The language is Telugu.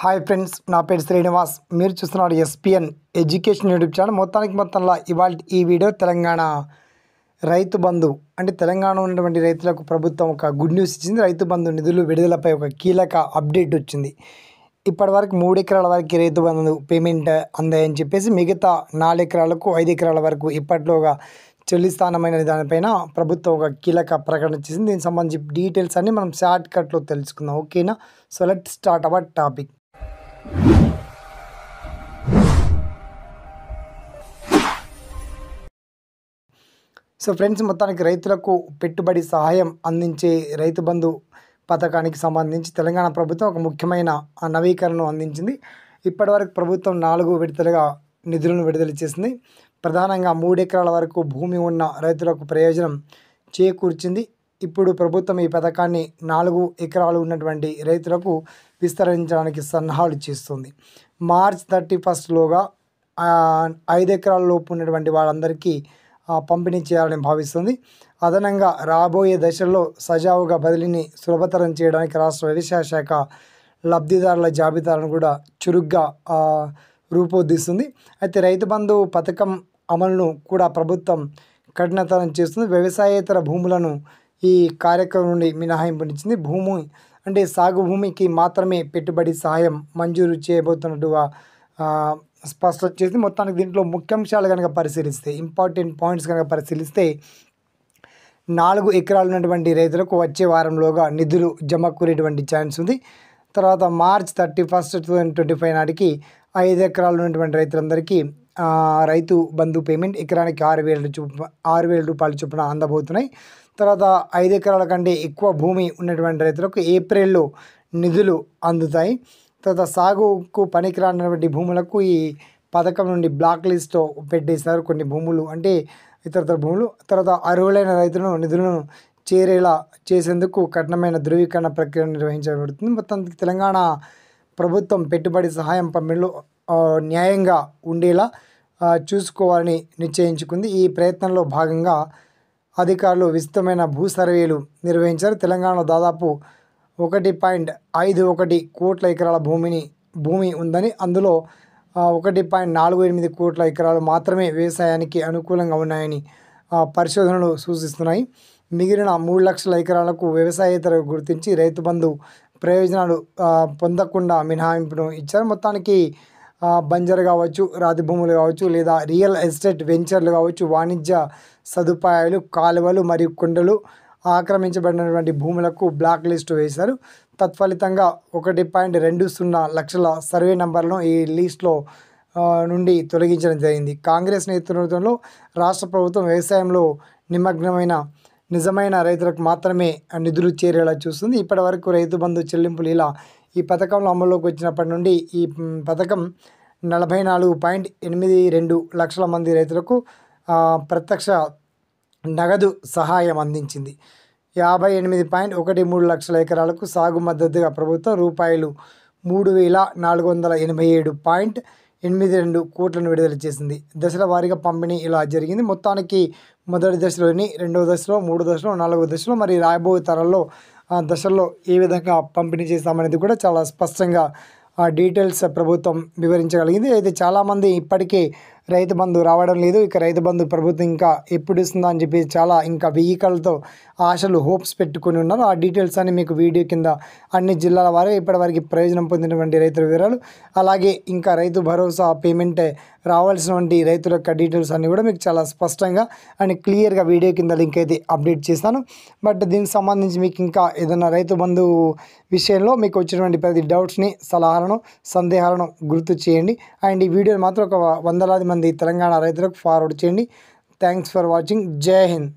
హాయ్ ఫ్రెండ్స్, నా పేరు శ్రీనివాస్. మీరు చూస్తున్నారు ఎస్పిఎన్ ఎడ్యుకేషన్ యూట్యూబ్ ఛానల్. మొత్తంలో ఇవాళ ఈ వీడియో తెలంగాణ రైతు బంధు అంటే తెలంగాణ ఉన్నటువంటి రైతులకు ప్రభుత్వం ఒక గుడ్ న్యూస్ ఇచ్చింది. రైతు బంధు నిధులు విడుదలపై ఒక కీలక అప్డేట్ వచ్చింది. ఇప్పటివరకు 3 ఎకరాల వరకు రైతు బంధు పేమెంట్ అందాయని చెప్పేసి మిగతా 4 ఎకరాలకు 5 ఎకరాల వరకు ఇప్పట్లోగా చెల్లిస్తానమైన దానిపైన ప్రభుత్వం ఒక కీలక ప్రకటన చేసింది. దీనికి సంబంధించి డీటెయిల్స్ అన్ని మనం షార్ట్ కట్లో తెలుసుకుందాం, ఓకేనా? So let start our topic. So friends, మొత్తానికి రైతులకు పెట్టుబడి సహాయం అందించే రైతు బంధు పథకానికి సంబంధించి తెలంగాణ ప్రభుత్వం ఒక ముఖ్యమైన నవీకరణను అందించింది. ఇప్పటివరకు ప్రభుత్వం 4 విడతలుగా నిధులను విడుదల చేసింది. ప్రధానంగా 3 ఎకరాల వరకు భూమి ఉన్న రైతులకు ప్రయోజనం చేకూర్చింది. ఇప్పుడు ప్రభుత్వం ఈ పథకాన్ని 4 ఎకరాలు ఉన్నటువంటి రైతులకు విస్తరించడానికి సన్నాహాలు చేస్తుంది. మార్చ్ 31లోగా 5 ఎకరాల లోపు ఉన్నటువంటి వాళ్ళందరికీ పంపిణీ చేయాలని భావిస్తుంది. అదనంగా రాబోయే దశల్లో సజావుగా బదిలీని సులభతరం చేయడానికి రాష్ట్ర వ్యవసాయ శాఖ లబ్ధిదారుల జాబితాలను కూడా చురుగ్గా రూపొందిస్తుంది. అయితే రైతు బంధు పథకం అమలును కూడా ప్రభుత్వం కఠినతరం చేస్తుంది. వ్యవసాయేతర భూములను ఈ కార్యక్రమం నుండి మినహాయింపునిచ్చింది. భూమి అంటే సాగు భూమికి మాత్రమే పెట్టుబడి సహాయం మంజూరు చేయబోతున్నట్టుగా స్పష్టం చేసి, మొత్తానికి దీంట్లో ముఖ్యాంశాలు కనుక పరిశీలిస్తే, ఇంపార్టెంట్ పాయింట్స్ కనుక పరిశీలిస్తే 4 ఎకరాలు ఉన్నటువంటి రైతులకు వచ్చే వారంలోగా నిధులు జమకూరేటువంటి ఛాన్స్ ఉంది. తర్వాత మార్చ్ 31, 2025 నాటికి 5 ఎకరాలు ఉన్నటువంటి రైతులందరికీ రైతు బంధు పేమెంట్ ఎకరానికి 6,000 రూపాయల చొప్పున అందబోతున్నాయి. తర్వాత 5 ఎకరాల కంటే ఎక్కువ భూమి ఉన్నటువంటి రైతులకు ఏప్రిల్లో నిధులు అందుతాయి. తర్వాత సాగుకు పనికిరానటువంటి భూములకు ఈ పథకం నుండి బ్లాక్ లిస్ట్లో పెట్టేశారు కొన్ని భూములు, అంటే ఇతర భూములు. తర్వాత అర్హులైన రైతులను నిధులను చేరేలా చేసేందుకు కఠినమైన ధృవీకరణ ప్రక్రియ నిర్వహించబడుతుంది. మొత్తానికి తెలంగాణ ప్రభుత్వం పెట్టుబడి సహాయం పంపిణీలో న్యాయంగా ఉండేలా చూసుకోవాలని నిశ్చయించుకుంది. ఈ ప్రయత్నంలో భాగంగా అధికారులు విస్తృతమైన భూ సర్వేలు నిర్వహించారు. తెలంగాణలో దాదాపు 1.51 కోట్ల ఎకరాల భూమి ఉందని, అందులో 1.48 కోట్ల ఎకరాలు మాత్రమే వ్యవసాయానికి అనుకూలంగా ఉన్నాయని పరిశోధనలు సూచిస్తున్నాయి. మిగిలిన 3 లక్షల ఎకరాలకు వ్యవసాయేతర గుర్తించి రైతు బంధు ప్రయోజనాలు పొందకుండా మినహాయింపును ఇచ్చారు. మొత్తానికి బంజరు కావచ్చు, రాతి భూములు కావచ్చు, లేదా రియల్ ఎస్టేట్ వెంచర్లు కావచ్చు, వాణిజ్య సదుపాయాలు, కాలువలు మరియు కొండలు ఆక్రమించబడినటువంటి భూములకు బ్లాక్ లిస్టు వేశారు. తత్ఫలితంగా 1.20 లక్షల సర్వే నంబర్లను ఈ లిస్టులో నుండి తొలగించడం జరిగింది. కాంగ్రెస్ నేతృత్వంలో రాష్ట్ర ప్రభుత్వం వ్యవసాయంలో నిమగ్నమైన నిజమైన రైతులకు మాత్రమే నిధులు చేరేలా చూస్తుంది. ఇప్పటి వరకు రైతు బంధు చెల్లింపులు ఇలా ఈ పథకంలో అమల్లోకి వచ్చినప్పటి నుండి ఈ పథకం 44.82 లక్షల మంది రైతులకు ప్రత్యక్ష నగదు సహాయం అందించింది. 58.13 లక్షల ఎకరాలకు సాగు మద్దతుగా ప్రభుత్వం రూపాయలు 3,487.82 కోట్లను విడుదల చేసింది. దశల వారీగా పంపిణీ ఇలా జరిగింది. మొత్తానికి మొదటి దశలోని, 2వ దశలో, 3వ దశలో, 4వ దశలో మరి రాబోయే తరాల్లో దశల్లో ఏ విధంగా పంపిణీ చేస్తామనేది కూడా చాలా స్పష్టంగా డీటెయిల్స్ ప్రభుత్వం వివరించగలిగింది. అయితే చాలామంది ఇప్పటికే రైతు బంధు రావడం లేదు, ఇక రైతు బంధు ప్రభుత్వం ఇంకా ఎప్పుడు ఇస్తుందా అని చెప్పి చాలా ఇంకా వెయ్యికలతో ఆశలు, హోప్స్ పెట్టుకుని ఉన్నారు. ఆ డీటెయిల్స్ అన్ని మీకు వీడియో కింద అన్ని జిల్లాల వారే ఇప్పటివరకు ప్రయోజనం పొందినటువంటి రైతుల వివరాలు, అలాగే ఇంకా రైతు భరోసా పేమెంట్ రావాల్సినటువంటి రైతుల యొక్క డీటెయిల్స్ అన్నీ కూడా మీకు చాలా స్పష్టంగా అండ్ క్లియర్గా వీడియో కింద లింక్ అయితే అప్డేట్ చేస్తాను. బట్ దీనికి సంబంధించి మీకు ఇంకా ఏదైనా రైతు బంధు విషయంలో మీకు వచ్చినటువంటి ప్రతి డౌట్స్ని, సలహాలను, సందేహాలను గుర్తు చేయండి. అండ్ ఈ వీడియోని మాత్రం ఒక 100,000 మంది తెలంగాణ రైతులకు ఫార్వర్డ్ చేయండి. Thanks for watching. జై హింద్.